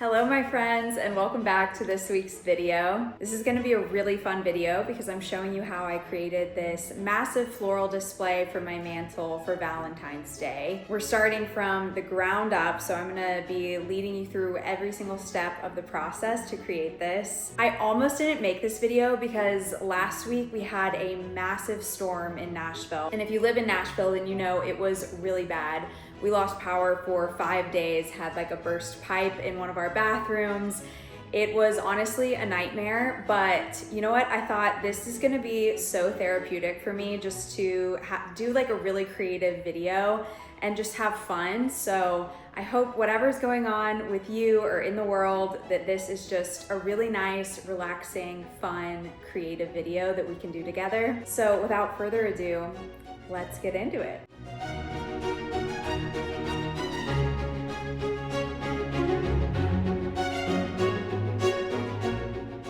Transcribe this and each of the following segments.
Hello my friends, and welcome back to this week's video. This is gonna be a really fun video because I'm showing you how I created this massive floral display for my mantle for Valentine's Day. We're starting from the ground up, so I'm gonna be leading you through every single step of the process to create this. I almost didn't make this video because last week we had a massive storm in Nashville. And if you live in Nashville, then you know it was really bad. We lost power for 5 days, had like a burst pipe in one of our bathrooms. It was honestly a nightmare, but you know what? I thought this is gonna be so therapeutic for me just to do like a really creative video and just have fun. So I hope whatever's going on with you or in the world, that this is just a really nice, relaxing, fun, creative video that we can do together. So without further ado, let's get into it.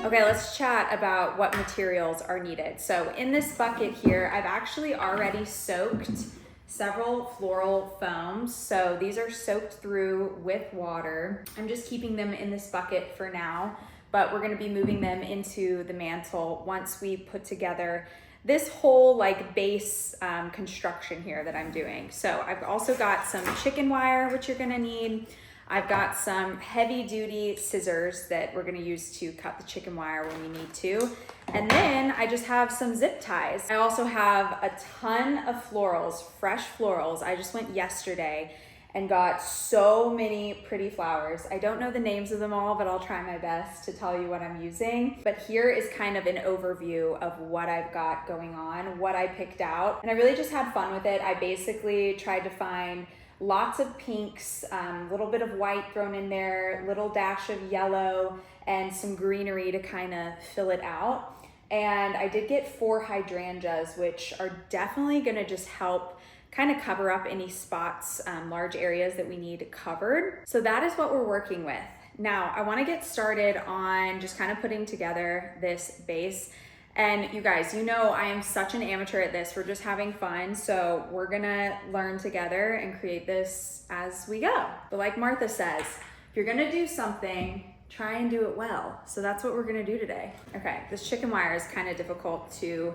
Okay, let's chat about what materials are needed. So in this bucket here, I've actually already soaked several floral foams. So these are soaked through with water. I'm just keeping them in this bucket for now, but we're gonna be moving them into the mantle once we put together this whole like base construction here that I'm doing. So I've also got some chicken wire, which you're gonna need. I've got some heavy duty scissors that we're gonna use to cut the chicken wire when we need to. And then I just have some zip ties. I also have a ton of florals, fresh florals. I just went yesterday and got so many pretty flowers. I don't know the names of them all, but I'll try my best to tell you what I'm using. But here is kind of an overview of what I've got going on, what I picked out. And I really just had fun with it. I basically tried to find lots of pinks, a little bit of white thrown in there, little dash of yellow, and some greenery to kind of fill it out. And I did get 4 hydrangeas, which are definitely gonna just help kind of cover up any spots, large areas that we need covered. So that is what we're working with. Now, I wanna get started on just kind of putting together this base. And you guys, you know I am such an amateur at this. We're just having fun. So we're gonna learn together and create this as we go. But like Martha says, if you're gonna do something, try and do it well. So that's what we're gonna do today. Okay, this chicken wire is kind of difficult to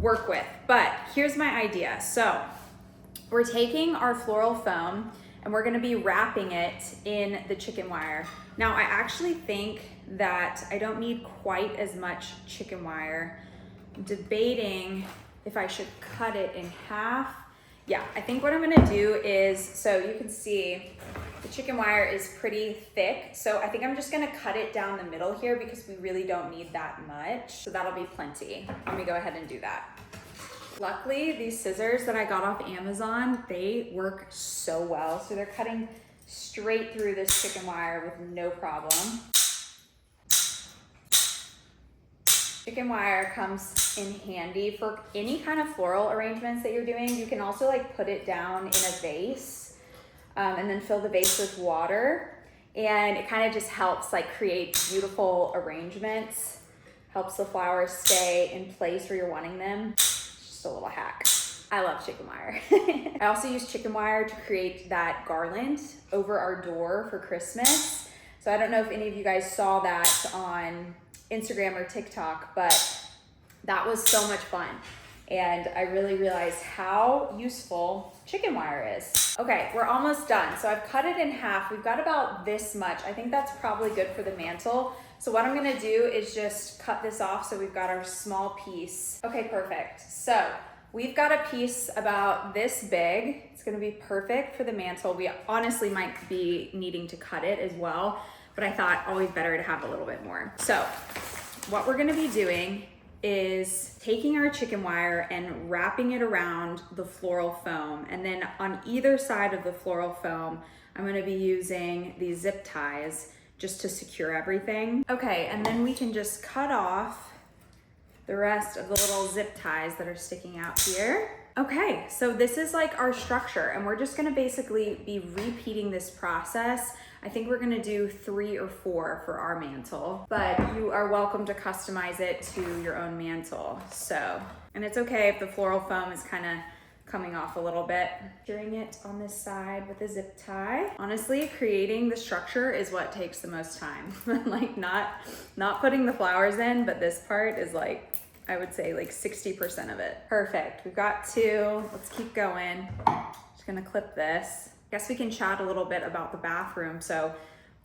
work with, but here's my idea. So we're taking our floral foam and we're gonna be wrapping it in the chicken wire. Now, I actually think that I don't need quite as much chicken wire. I'm debating if I should cut it in half. Yeah, I think what I'm gonna do is, so you can see the chicken wire is pretty thick. So I think I'm just gonna cut it down the middle here because we really don't need that much. So that'll be plenty. Let me go ahead and do that. Luckily, these scissors that I got off Amazon, they work so well. So they're cutting straight through this chicken wire with no problem. Chicken wire comes in handy for any kind of floral arrangements that you're doing. You can also like put it down in a vase and then fill the vase with water. And it kind of just helps like create beautiful arrangements, helps the flowers stay in place where you're wanting them. Just a little hack. I love chicken wire. I also use chicken wire to create that garland over our door for Christmas. So I don't know if any of you guys saw that on Instagram or TikTok, but that was so much fun. And I really realized how useful chicken wire is. Okay, we're almost done. So I've cut it in half. We've got about this much. I think that's probably good for the mantle. So what I'm gonna do is just cut this off so we've got our small piece. Okay, perfect. So we've got a piece about this big. It's gonna be perfect for the mantle. We honestly might be needing to cut it as well, but I thought always better to have a little bit more. So what we're gonna be doing is taking our chicken wire and wrapping it around the floral foam. And then on either side of the floral foam, I'm gonna be using these zip ties just to secure everything. Okay, and then we can just cut off the rest of the little zip ties that are sticking out here. Okay, so this is like our structure, and we're just gonna basically be repeating this process. I think we're gonna do 3 or 4 for our mantle, but you are welcome to customize it to your own mantle. So, and it's okay if the floral foam is kind of coming off a little bit. Securing it on this side with a zip tie. Honestly, creating the structure is what takes the most time. Like not putting the flowers in, but this part is like, I would say like 60% of it. Perfect, we've got two. Let's keep going. Just gonna clip this. Guess we can chat a little bit about the bathroom. So,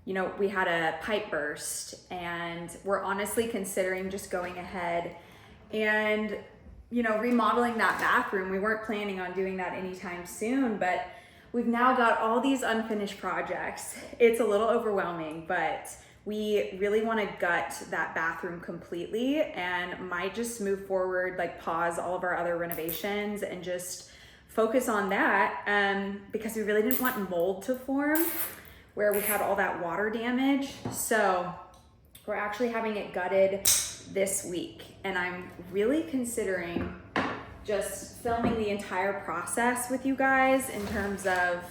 you know, we had a pipe burst and we're honestly considering just going ahead and, you know, remodeling that bathroom. We weren't planning on doing that anytime soon, but we've now got all these unfinished projects. It's a little overwhelming, but we really want to gut that bathroom completely and might just move forward, like pause all of our other renovations and just focus on that because we really didn't want mold to form where we had all that water damage. So we're actually having it gutted this week. And I'm really considering just filming the entire process with you guys in terms of,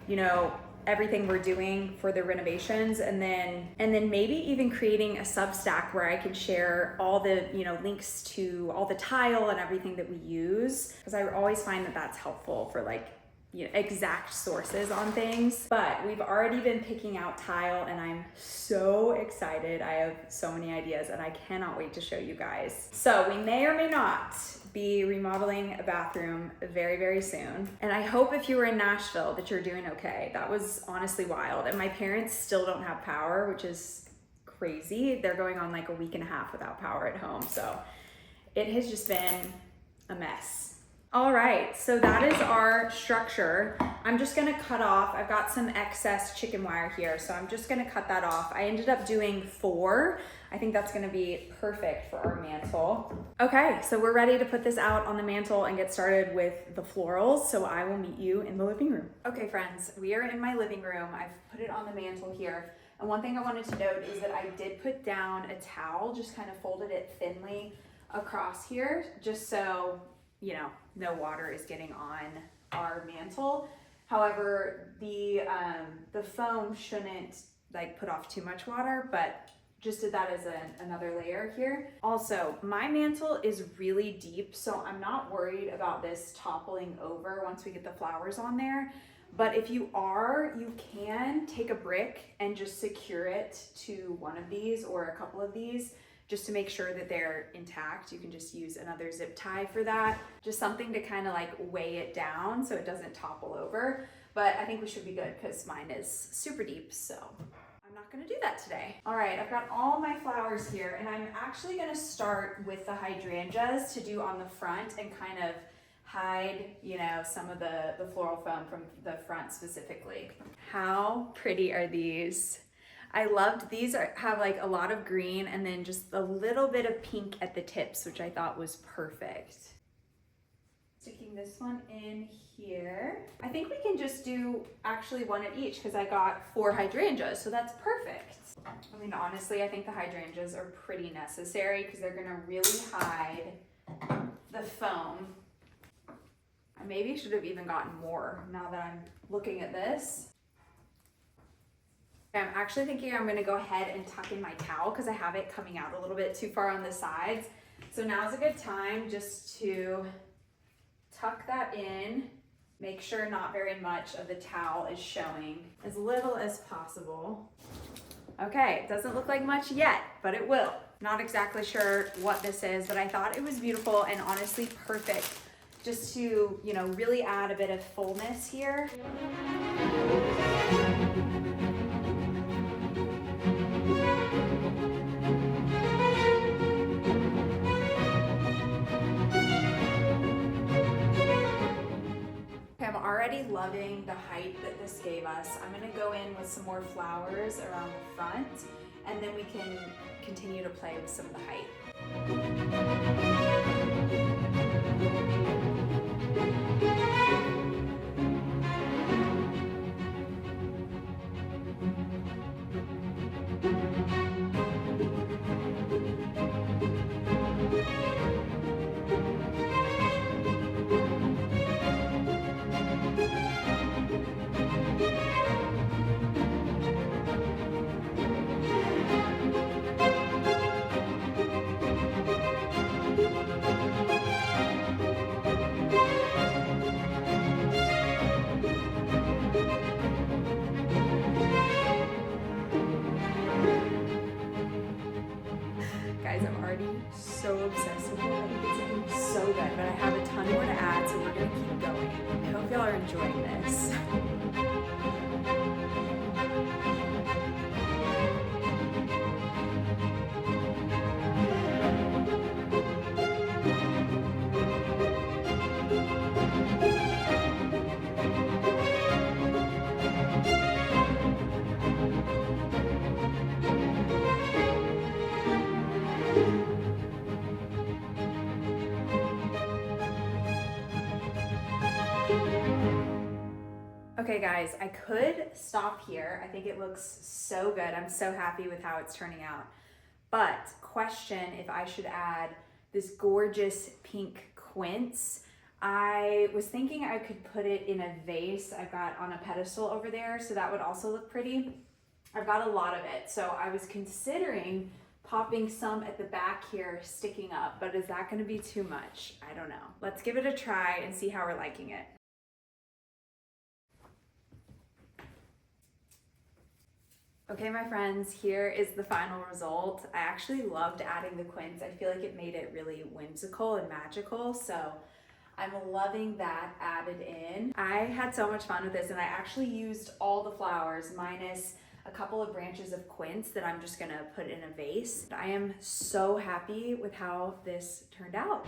you know, everything we're doing for the renovations, and then maybe even creating a Substack where I can share all the, you know, links to all the tile and everything that we use, because I always find that that's helpful for like, you know, exact sources on things. But we've already been picking out tile and I'm so excited. I have so many ideas and I cannot wait to show you guys. So we may or may not be remodeling a bathroom very, very soon. And I hope if you were in Nashville that you're doing okay. That was honestly wild. And my parents still don't have power, which is crazy. They're going on like a week and a half without power at home. So it has just been a mess. All right, so that is our structure. I'm just gonna cut off, I've got some excess chicken wire here, so I'm just gonna cut that off. I ended up doing 4. I think that's gonna be perfect for our mantle. Okay, so we're ready to put this out on the mantle and get started with the florals, so I will meet you in the living room. Okay friends, we are in my living room. I've put it on the mantle here. And one thing I wanted to note is that I did put down a towel, just kind of folded it thinly across here, just so, you know, no water is getting on our mantle. However, the foam shouldn't like put off too much water, but just did that as another layer here. Also, my mantle is really deep, so I'm not worried about this toppling over once we get the flowers on there. But if you are, you can take a brick and just secure it to one of these or a couple of these, just to make sure that they're intact. You can just use another zip tie for that. Just something to kind of like weigh it down so it doesn't topple over. But I think we should be good because mine is super deep, so I'm not gonna do that today. All right, I've got all my flowers here and I'm actually gonna start with the hydrangeas to do on the front and kind of hide, you know, some of the floral foam from the front specifically. How pretty are these? I loved these have like a lot of green and then just a little bit of pink at the tips, which I thought was perfect. Sticking this one in here. I think we can just do actually one at each because I got 4 hydrangeas, so that's perfect. I mean, honestly, I think the hydrangeas are pretty necessary because they're gonna really hide the foam. I maybe should have even gotten more now that I'm looking at this. I'm actually thinking I'm gonna go ahead and tuck in my towel because I have it coming out a little bit too far on the sides. So now's a good time just to tuck that in. Make sure not very much of the towel is showing, as little as possible. Okay, it doesn't look like much yet, but it will. Not exactly sure what this is, but I thought it was beautiful and honestly perfect just to, you know, really add a bit of fullness here. I'm already loving the height that this gave us. I'm gonna go in with some more flowers around the front, and then we can continue to play with some of the height. so obsessed with it. I think it's looking so good, but I have a ton more to add, so we're gonna keep going. I hope y'all are enjoying this. Okay guys, I could stop here. I think it looks so good. I'm so happy with how it's turning out. But question if I should add this gorgeous pink quince. I was thinking I could put it in a vase I've got on a pedestal over there, so that would also look pretty. I've got a lot of it, so I was considering popping some at the back here sticking up, but is that gonna be too much? I don't know. Let's give it a try and see how we're liking it. Okay, my friends, here is the final result. I actually loved adding the quince. I feel like it made it really whimsical and magical, so I'm loving that added in. I had so much fun with this, and I actually used all the flowers minus a couple of branches of quince that I'm just gonna put in a vase. I am so happy with how this turned out.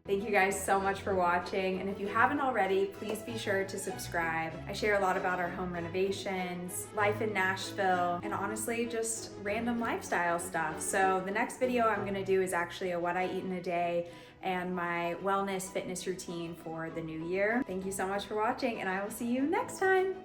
Thank you guys so much for watching, and if you haven't already, please be sure to subscribe. I share a lot about our home renovations, life in Nashville, and honestly just random lifestyle stuff. So the next video I'm gonna do is actually a what I eat in a day and my wellness fitness routine for the new year. Thank you so much for watching, and I will see you next time.